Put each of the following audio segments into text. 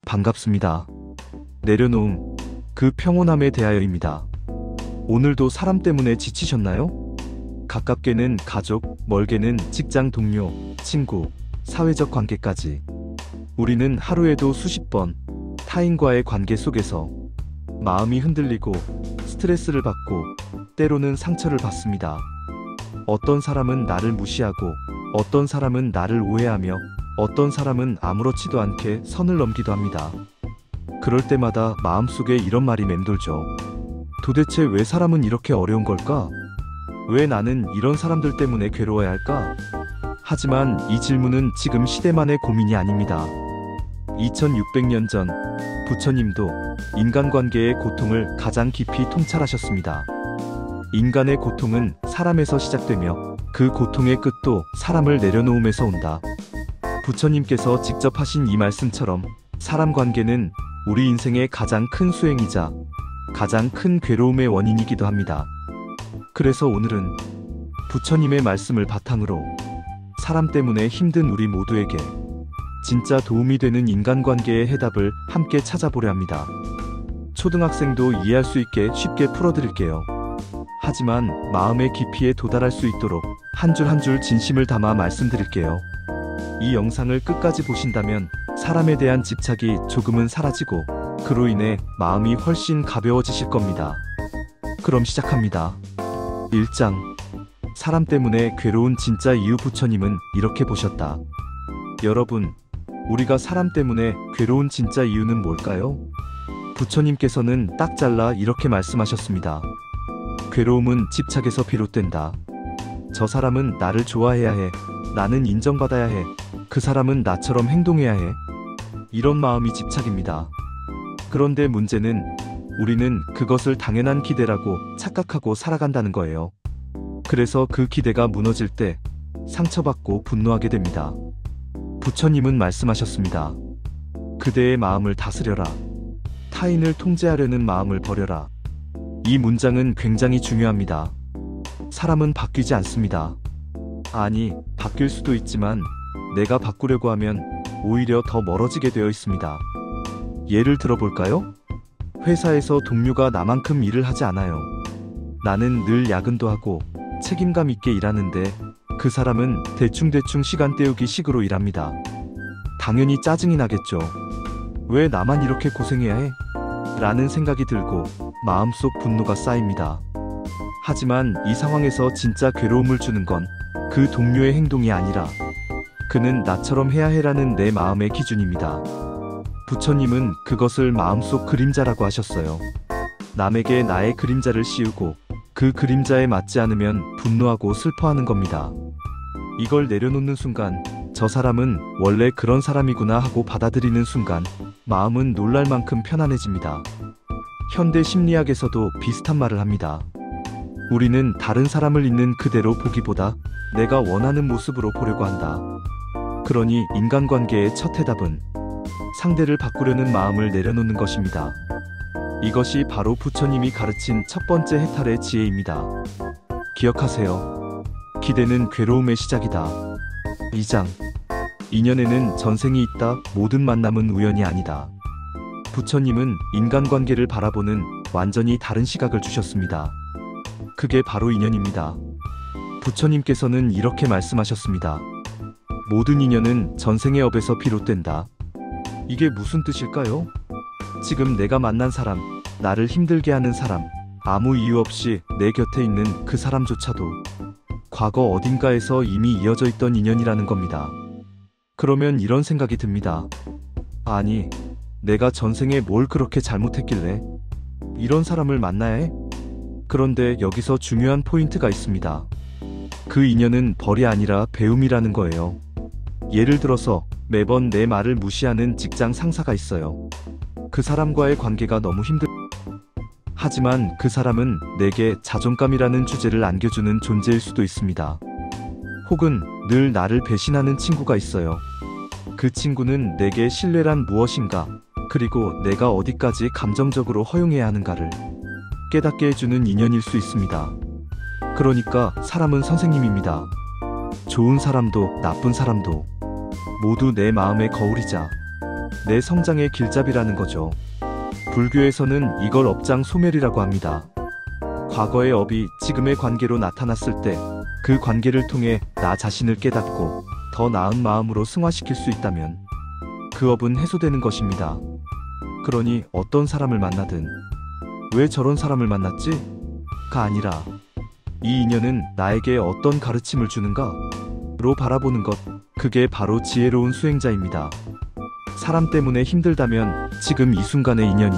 반갑습니다. 내려놓음, 그 평온함에 대하여입니다. 오늘도 사람 때문에 지치셨나요? 가깝게는 가족, 멀게는 직장 동료, 친구, 사회적 관계까지. 우리는 하루에도 수십 번 타인과의 관계 속에서 마음이 흔들리고 스트레스를 받고 때로는 상처를 받습니다. 어떤 사람은 나를 무시하고 어떤 사람은 나를 오해하며 어떤 사람은 아무렇지도 않게 선을 넘기도 합니다. 그럴 때마다 마음속에 이런 말이 맴돌죠. 도대체 왜 사람은 이렇게 어려운 걸까? 왜 나는 이런 사람들 때문에 괴로워야 할까? 하지만 이 질문은 지금 시대만의 고민이 아닙니다. 2600년 전 부처님도 인간관계의 고통을 가장 깊이 통찰하셨습니다. 인간의 고통은 사람에서 시작되며 그 고통의 끝도 사람을 내려놓음에서 온다. 부처님께서 직접 하신 이 말씀처럼 사람 관계는 우리 인생의 가장 큰 수행이자 가장 큰 괴로움의 원인이기도 합니다. 그래서 오늘은 부처님의 말씀을 바탕으로 사람 때문에 힘든 우리 모두에게 진짜 도움이 되는 인간관계의 해답을 함께 찾아보려 합니다. 초등학생도 이해할 수 있게 쉽게 풀어드릴게요. 하지만 마음의 깊이에 도달할 수 있도록 한 줄 한 줄 진심을 담아 말씀드릴게요. 이 영상을 끝까지 보신다면 사람에 대한 집착이 조금은 사라지고 그로 인해 마음이 훨씬 가벼워지실 겁니다. 그럼 시작합니다. 1장. 사람 때문에 괴로운 진짜 이유. 부처님은 이렇게 보셨다. 여러분, 우리가 사람 때문에 괴로운 진짜 이유는 뭘까요? 부처님께서는 딱 잘라 이렇게 말씀하셨습니다. 괴로움은 집착에서 비롯된다. 저 사람은 나를 좋아해야 해. 나는 인정받아야 해. 그 사람은 나처럼 행동해야 해. 이런 마음이 집착입니다. 그런데 문제는 우리는 그것을 당연한 기대라고 착각하고 살아간다는 거예요. 그래서 그 기대가 무너질 때 상처받고 분노하게 됩니다. 부처님은 말씀하셨습니다. 그대의 마음을 다스려라. 타인을 통제하려는 마음을 버려라. 이 문장은 굉장히 중요합니다. 사람은 바뀌지 않습니다. 아니, 바뀔 수도 있지만 내가 바꾸려고 하면 오히려 더 멀어지게 되어 있습니다. 예를 들어볼까요? 회사에서 동료가 나만큼 일을 하지 않아요. 나는 늘 야근도 하고 책임감 있게 일하는데 그 사람은 대충대충 시간 때우기 식으로 일합니다. 당연히 짜증이 나겠죠. 왜 나만 이렇게 고생해야 해? 라는 생각이 들고 마음속 분노가 쌓입니다. 하지만 이 상황에서 진짜 괴로움을 주는 건 그 동료의 행동이 아니라 그는 나처럼 해야 해라는 내 마음의 기준입니다. 부처님은 그것을 마음속 그림자라고 하셨어요. 남에게 나의 그림자를 씌우고 그 그림자에 맞지 않으면 분노하고 슬퍼하는 겁니다. 이걸 내려놓는 순간 저 사람은 원래 그런 사람이구나 하고 받아들이는 순간 마음은 놀랄 만큼 편안해집니다. 현대 심리학에서도 비슷한 말을 합니다. 우리는 다른 사람을 있는 그대로 보기보다 내가 원하는 모습으로 보려고 한다. 그러니 인간관계의 첫 해답은 상대를 바꾸려는 마음을 내려놓는 것입니다. 이것이 바로 부처님이 가르친 첫 번째 해탈의 지혜입니다. 기억하세요. 기대는 괴로움의 시작이다. 2장. 인연에는 전생이 있다. 모든 만남은 우연이 아니다. 부처님은 인간관계를 바라보는 완전히 다른 시각을 주셨습니다. 그게 바로 인연입니다. 부처님께서는 이렇게 말씀하셨습니다. 모든 인연은 전생의 업에서 비롯된다. 이게 무슨 뜻일까요? 지금 내가 만난 사람, 나를 힘들게 하는 사람, 아무 이유 없이 내 곁에 있는 그 사람조차도 과거 어딘가에서 이미 이어져 있던 인연이라는 겁니다. 그러면 이런 생각이 듭니다. 아니, 내가 전생에 뭘 그렇게 잘못했길래 이런 사람을 만나야 해? 그런데 여기서 중요한 포인트가 있습니다. 그 인연은 벌이 아니라 배움이라는 거예요. 예를 들어서 매번 내 말을 무시하는 직장 상사가 있어요. 그 사람과의 관계가 너무 하지만 그 사람은 내게 자존감이라는 주제를 안겨주는 존재일 수도 있습니다. 혹은 늘 나를 배신하는 친구가 있어요. 그 친구는 내게 신뢰란 무엇인가, 그리고 내가 어디까지 감정적으로 허용해야 하는가를 깨닫게 해주는 인연일 수 있습니다. 그러니까 사람은 선생님입니다. 좋은 사람도 나쁜 사람도 모두 내 마음의 거울이자 내 성장의 길잡이라는 거죠. 불교에서는 이걸 업장 소멸이라고 합니다. 과거의 업이 지금의 관계로 나타났을 때 그 관계를 통해 나 자신을 깨닫고 더 나은 마음으로 승화시킬 수 있다면 그 업은 해소되는 것입니다. 그러니 어떤 사람을 만나든 왜 저런 사람을 만났지? 가 아니라 이 인연은 나에게 어떤 가르침을 주는가?로 바라보는 것, 그게 바로 지혜로운 수행자입니다. 사람 때문에 힘들다면 지금 이 순간의 인연이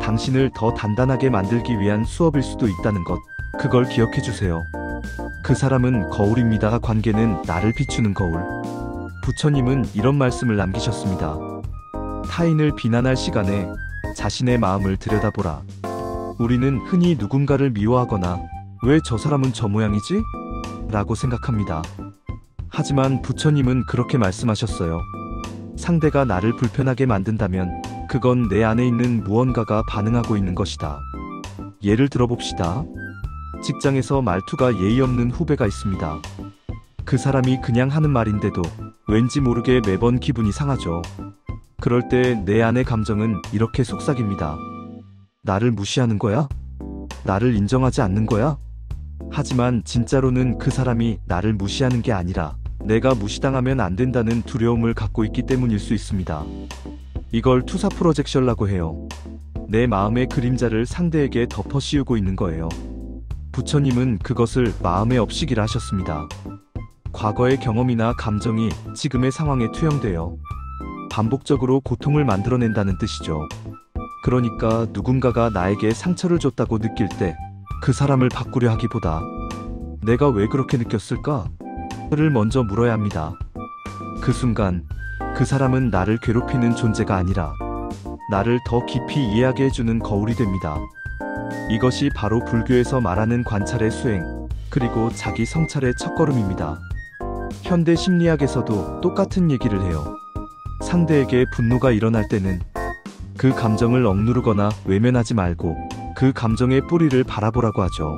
당신을 더 단단하게 만들기 위한 수업일 수도 있다는 것, 그걸 기억해 주세요. 그 사람은 거울입니다. 관계는 나를 비추는 거울. 부처님은 이런 말씀을 남기셨습니다. 타인을 비난할 시간에 자신의 마음을 들여다보라. 우리는 흔히 누군가를 미워하거나 왜 저 사람은 저 모양이지? 라고 생각합니다. 하지만 부처님은 그렇게 말씀하셨어요. 상대가 나를 불편하게 만든다면 그건 내 안에 있는 무언가가 반응하고 있는 것이다. 예를 들어봅시다. 직장에서 말투가 예의 없는 후배가 있습니다. 그 사람이 그냥 하는 말인데도 왠지 모르게 매번 기분이 상하죠. 그럴 때 내 안의 감정은 이렇게 속삭입니다. 나를 무시하는 거야? 나를 인정하지 않는 거야? 하지만 진짜로는 그 사람이 나를 무시하는 게 아니라 내가 무시당하면 안 된다는 두려움을 갖고 있기 때문일 수 있습니다. 이걸 투사 프로젝션이라고 해요. 내 마음의 그림자를 상대에게 덮어 씌우고 있는 거예요. 부처님은 그것을 마음의 업식이라 하셨습니다. 과거의 경험이나 감정이 지금의 상황에 투영되어 반복적으로 고통을 만들어낸다는 뜻이죠. 그러니까 누군가가 나에게 상처를 줬다고 느낄 때 그 사람을 바꾸려 하기보다 내가 왜 그렇게 느꼈을까? 를 먼저 물어야 합니다. 그 순간 그 사람은 나를 괴롭히는 존재가 아니라 나를 더 깊이 이해하게 해주는 거울이 됩니다. 이것이 바로 불교에서 말하는 관찰의 수행, 그리고 자기 성찰의 첫걸음입니다. 현대 심리학에서도 똑같은 얘기를 해요. 상대에게 분노가 일어날 때는 그 감정을 억누르거나 외면하지 말고 그 감정의 뿌리를 바라보라고 하죠.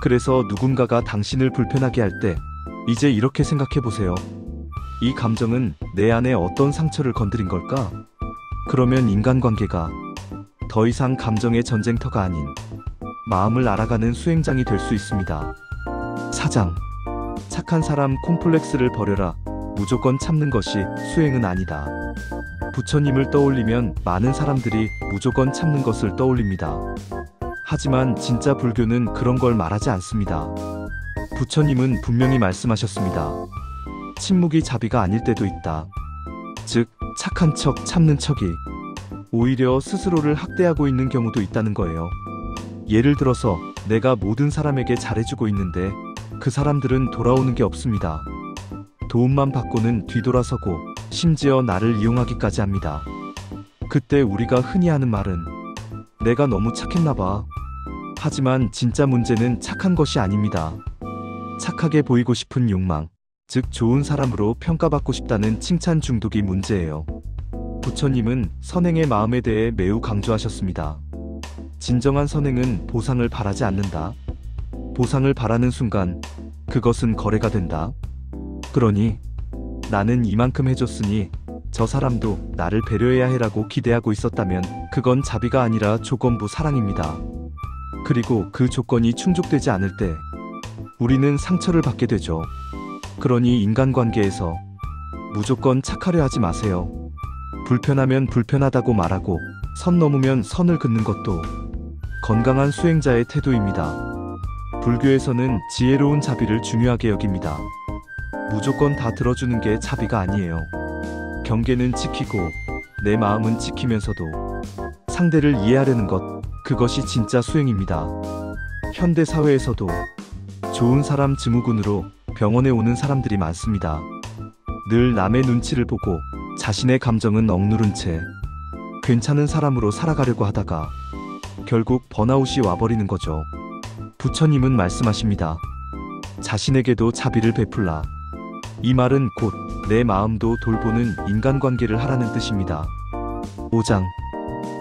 그래서 누군가가 당신을 불편하게 할 때 이제 이렇게 생각해 보세요. 이 감정은 내 안에 어떤 상처를 건드린 걸까? 그러면 인간관계가 더 이상 감정의 전쟁터가 아닌 마음을 알아가는 수행장이 될 수 있습니다. 4장. 착한 사람 콤플렉스를 버려라. 무조건 참는 것이 수행은 아니다. 부처님을 떠올리면 많은 사람들이 무조건 참는 것을 떠올립니다. 하지만 진짜 불교는 그런 걸 말하지 않습니다. 부처님은 분명히 말씀하셨습니다. 침묵이 자비가 아닐 때도 있다. 즉, 착한 척 참는 척이 오히려 스스로를 학대하고 있는 경우도 있다는 거예요. 예를 들어서 내가 모든 사람에게 잘해주고 있는데 그 사람들은 돌아오는 게 없습니다. 도움만 받고는 뒤돌아서고 심지어 나를 이용하기까지 합니다. 그때 우리가 흔히 하는 말은 내가 너무 착했나 봐. 하지만 진짜 문제는 착한 것이 아닙니다. 착하게 보이고 싶은 욕망, 즉 좋은 사람으로 평가받고 싶다는 칭찬 중독이 문제예요. 부처님은 선행의 마음에 대해 매우 강조하셨습니다. 진정한 선행은 보상을 바라지 않는다. 보상을 바라는 순간 그것은 거래가 된다. 그러니 나는 이만큼 해줬으니 저 사람도 나를 배려해야 해라고 기대하고 있었다면 그건 자비가 아니라 조건부 사랑입니다. 그리고 그 조건이 충족되지 않을 때 우리는 상처를 받게 되죠. 그러니 인간관계에서 무조건 착하려 하지 마세요. 불편하면 불편하다고 말하고 선 넘으면 선을 긋는 것도 건강한 수행자의 태도입니다. 불교에서는 지혜로운 자비를 중요하게 여깁니다. 무조건 다 들어주는 게 자비가 아니에요. 경계는 지키고 내 마음은 지키면서도 상대를 이해하려는 것, 그것이 진짜 수행입니다. 현대 사회에서도 좋은 사람 증후군으로 병원에 오는 사람들이 많습니다. 늘 남의 눈치를 보고 자신의 감정은 억누른 채 괜찮은 사람으로 살아가려고 하다가 결국 번아웃이 와버리는 거죠. 부처님은 말씀하십니다. 자신에게도 자비를 베풀라. 이 말은 곧 내 마음도 돌보는 인간관계를 하라는 뜻입니다. 5장.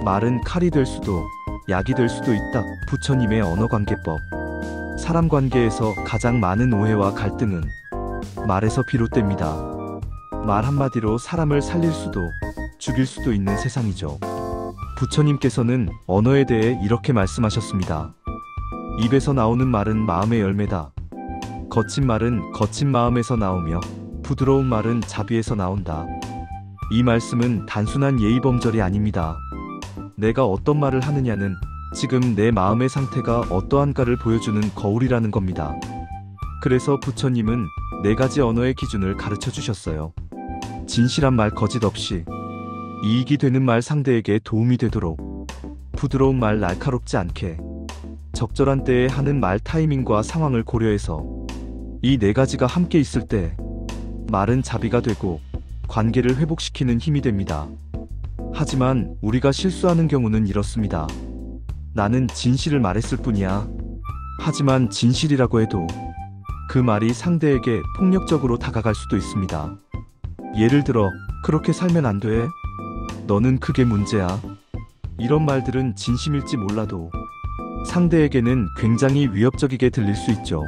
말은 칼이 될 수도 약이 될 수도 있다. 부처님의 언어관계법. 사람 관계에서 가장 많은 오해와 갈등은 말에서 비롯됩니다. 말 한마디로 사람을 살릴 수도 죽일 수도 있는 세상이죠. 부처님께서는 언어에 대해 이렇게 말씀하셨습니다. 입에서 나오는 말은 마음의 열매다. 거친 말은 거친 마음에서 나오며 부드러운 말은 자비에서 나온다. 이 말씀은 단순한 예의범절이 아닙니다. 내가 어떤 말을 하느냐는 지금 내 마음의 상태가 어떠한가를 보여주는 거울이라는 겁니다. 그래서 부처님은 4가지 언어의 기준을 가르쳐 주셨어요. 진실한 말 거짓 없이, 이익이 되는 말 상대에게 도움이 되도록, 부드러운 말 날카롭지 않게, 적절한 때에 하는 말 타이밍과 상황을 고려해서 이 4가지가 함께 있을 때 말은 자비가 되고 관계를 회복시키는 힘이 됩니다. 하지만 우리가 실수하는 경우는 이렇습니다. 나는 진실을 말했을 뿐이야. 하지만 진실이라고 해도 그 말이 상대에게 폭력적으로 다가갈 수도 있습니다. 예를 들어, 그렇게 살면 안 돼. 너는 그게 문제야. 이런 말들은 진심일지 몰라도 상대에게는 굉장히 위협적이게 들릴 수 있죠.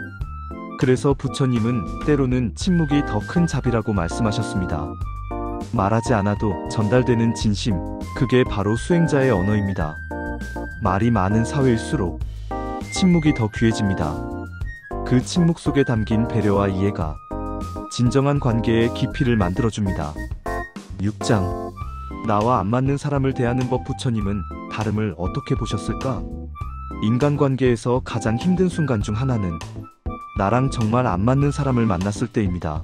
그래서 부처님은 때로는 침묵이 더 큰 자비라고 말씀하셨습니다. 말하지 않아도 전달되는 진심, 그게 바로 수행자의 언어입니다. 말이 많은 사회일수록 침묵이 더 귀해집니다. 그 침묵 속에 담긴 배려와 이해가 진정한 관계의 깊이를 만들어줍니다. 6장. 나와 안 맞는 사람을 대하는 법. 부처님은 다름을 어떻게 보셨을까? 인간관계에서 가장 힘든 순간 중 하나는 나랑 정말 안 맞는 사람을 만났을 때입니다.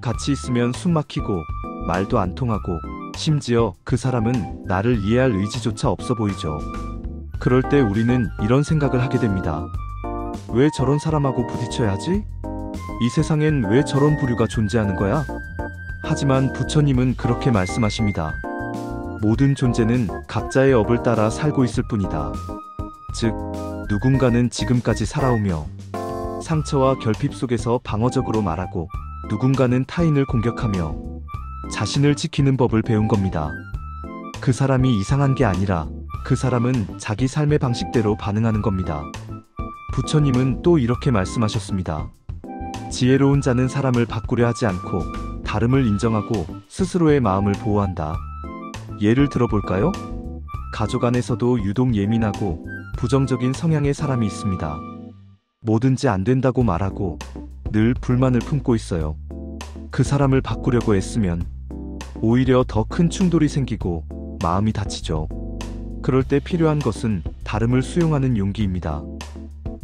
같이 있으면 숨 막히고 말도 안 통하고 심지어 그 사람은 나를 이해할 의지조차 없어 보이죠. 그럴 때 우리는 이런 생각을 하게 됩니다. 왜 저런 사람하고 부딪혀야 하지? 이 세상엔 왜 저런 부류가 존재하는 거야? 하지만 부처님은 그렇게 말씀하십니다. 모든 존재는 각자의 업을 따라 살고 있을 뿐이다. 즉, 누군가는 지금까지 살아오며 상처와 결핍 속에서 방어적으로 말하고 누군가는 타인을 공격하며 자신을 지키는 법을 배운 겁니다. 그 사람이 이상한 게 아니라 그 사람은 자기 삶의 방식대로 반응하는 겁니다. 부처님은 또 이렇게 말씀하셨습니다. 지혜로운 자는 사람을 바꾸려 하지 않고 다름을 인정하고 스스로의 마음을 보호한다. 예를 들어볼까요? 가족 안에서도 유독 예민하고 부정적인 성향의 사람이 있습니다. 뭐든지 안 된다고 말하고 늘 불만을 품고 있어요. 그 사람을 바꾸려고 애쓰면 오히려 더 큰 충돌이 생기고 마음이 다치죠. 그럴 때 필요한 것은 다름을 수용하는 용기입니다.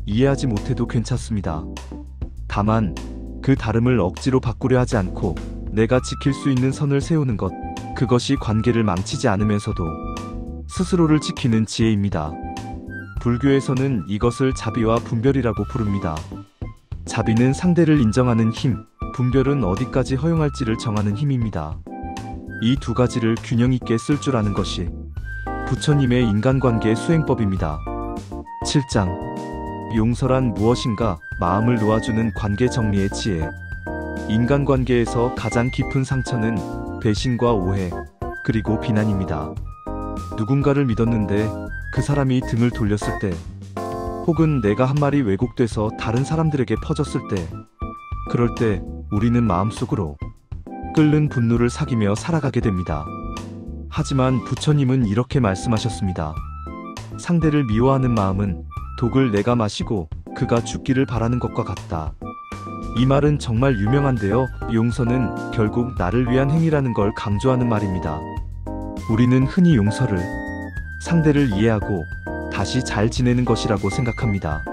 이해하지 못해도 괜찮습니다. 다만 그 다름을 억지로 바꾸려 하지 않고 내가 지킬 수 있는 선을 세우는 것, 그것이 관계를 망치지 않으면서도 스스로를 지키는 지혜입니다. 불교에서는 이것을 자비와 분별이라고 부릅니다. 자비는 상대를 인정하는 힘, 분별은 어디까지 허용할지를 정하는 힘입니다. 이 2가지를 균형 있게 쓸 줄 아는 것이 부처님의 인간관계 수행법입니다. 7장. 용서란 무엇인가? 마음을 놓아주는 관계 정리의 지혜. 인간관계에서 가장 깊은 상처는 배신과 오해, 그리고 비난입니다. 누군가를 믿었는데 그 사람이 등을 돌렸을 때, 혹은 내가 한 말이 왜곡돼서 다른 사람들에게 퍼졌을 때, 그럴 때 우리는 마음속으로 끓는 분노를 사귀며 살아가게 됩니다. 하지만 부처님은 이렇게 말씀하셨습니다. 상대를 미워하는 마음은 독을 내가 마시고 그가 죽기를 바라는 것과 같다. 이 말은 정말 유명한데요. 용서는 결국 나를 위한 행위라는 걸 강조하는 말입니다. 우리는 흔히 용서를 상대를 이해하고 다시 잘 지내는 것이라고 생각합니다.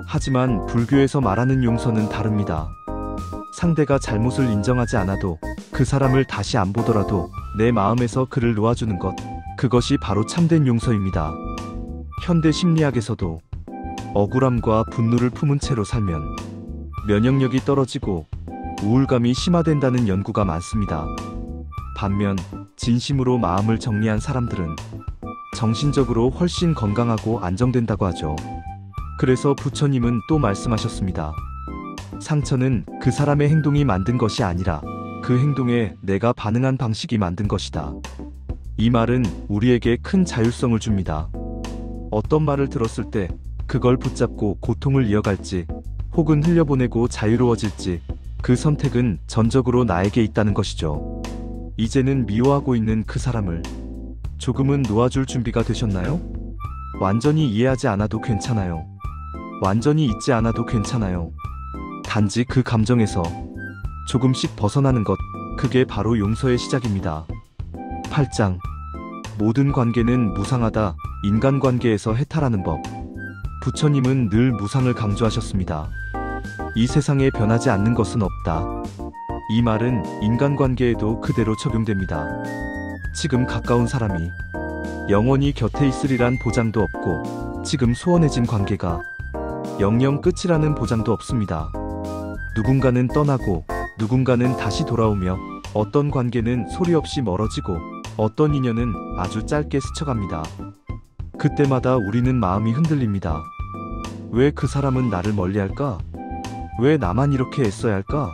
하지만 불교에서 말하는 용서는 다릅니다. 상대가 잘못을 인정하지 않아도 그 사람을 다시 안 보더라도 내 마음에서 그를 놓아주는 것, 그것이 바로 참된 용서입니다. 현대 심리학에서도 억울함과 분노를 품은 채로 살면 면역력이 떨어지고 우울감이 심화된다는 연구가 많습니다. 반면 진심으로 마음을 정리한 사람들은 정신적으로 훨씬 건강하고 안정된다고 하죠. 그래서 부처님은 또 말씀하셨습니다. 상처는 그 사람의 행동이 만든 것이 아니라 그 행동에 내가 반응한 방식이 만든 것이다. 이 말은 우리에게 큰 자율성을 줍니다. 어떤 말을 들었을 때 그걸 붙잡고 고통을 이어갈지 혹은 흘려보내고 자유로워질지, 그 선택은 전적으로 나에게 있다는 것이죠. 이제는 미워하고 있는 그 사람을 조금은 놓아줄 준비가 되셨나요? 완전히 이해하지 않아도 괜찮아요. 완전히 잊지 않아도 괜찮아요. 단지 그 감정에서 조금씩 벗어나는 것, 그게 바로 용서의 시작입니다. 8장. 모든 관계는 무상하다. 인간관계에서 해탈하는 법. 부처님은 늘 무상을 강조하셨습니다. 이 세상에 변하지 않는 것은 없다. 이 말은 인간관계에도 그대로 적용됩니다. 지금 가까운 사람이 영원히 곁에 있으리란 보장도 없고, 지금 소원해진 관계가 영영 끝이라는 보장도 없습니다. 누군가는 떠나고 누군가는 다시 돌아오며, 어떤 관계는 소리 없이 멀어지고 어떤 인연은 아주 짧게 스쳐갑니다. 그때마다 우리는 마음이 흔들립니다. 왜 그 사람은 나를 멀리할까? 왜 나만 이렇게 애써야 할까?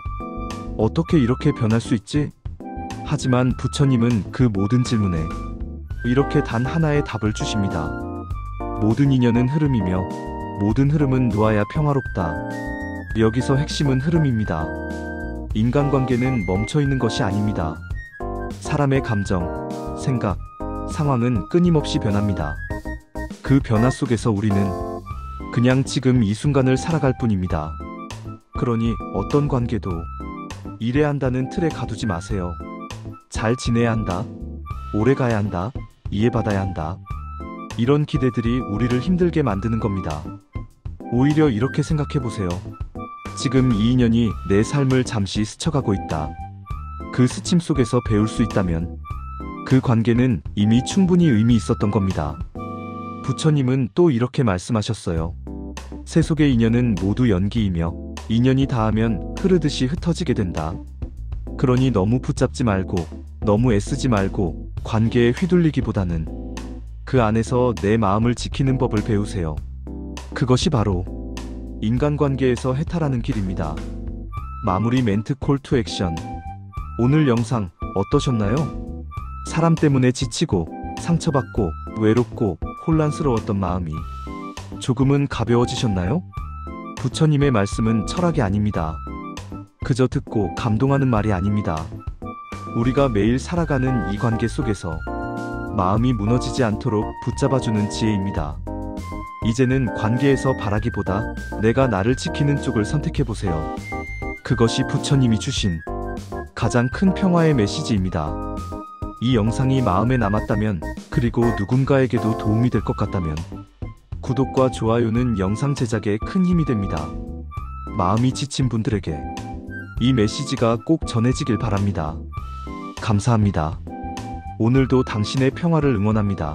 어떻게 이렇게 변할 수 있지? 하지만 부처님은 그 모든 질문에 이렇게 단 하나의 답을 주십니다. 모든 인연은 흐름이며 모든 흐름은 놓아야 평화롭다. 여기서 핵심은 흐름입니다. 인간관계는 멈춰있는 것이 아닙니다. 사람의 감정, 생각, 상황은 끊임없이 변합니다. 그 변화 속에서 우리는 그냥 지금 이 순간을 살아갈 뿐입니다. 그러니 어떤 관계도 이래야 한다는 틀에 가두지 마세요. 잘 지내야 한다, 오래 가야 한다, 이해받아야 한다. 이런 기대들이 우리를 힘들게 만드는 겁니다. 오히려 이렇게 생각해보세요. 지금 이 인연이 내 삶을 잠시 스쳐가고 있다. 그 스침 속에서 배울 수 있다면 그 관계는 이미 충분히 의미 있었던 겁니다. 부처님은 또 이렇게 말씀하셨어요. 세속의 인연은 모두 연기이며 인연이 닿으면 흐르듯이 흩어지게 된다. 그러니 너무 붙잡지 말고 너무 애쓰지 말고 관계에 휘둘리기보다는 그 안에서 내 마음을 지키는 법을 배우세요. 그것이 바로 인간관계에서 해탈하는 길입니다. 마무리 멘트 콜 투 액션. 오늘 영상 어떠셨나요? 사람 때문에 지치고 상처받고 외롭고 혼란스러웠던 마음이 조금은 가벼워지셨나요? 부처님의 말씀은 철학이 아닙니다. 그저 듣고 감동하는 말이 아닙니다. 우리가 매일 살아가는 이 관계 속에서 마음이 무너지지 않도록 붙잡아주는 지혜입니다. 이제는 관계에서 바라기보다 내가 나를 지키는 쪽을 선택해보세요. 그것이 부처님이 주신 가장 큰 평화의 메시지입니다. 이 영상이 마음에 남았다면, 그리고 누군가에게도 도움이 될 것 같다면 구독과 좋아요는 영상 제작에 큰 힘이 됩니다. 마음이 지친 분들에게 이 메시지가 꼭 전해지길 바랍니다. 감사합니다. 오늘도 당신의 평화를 응원합니다.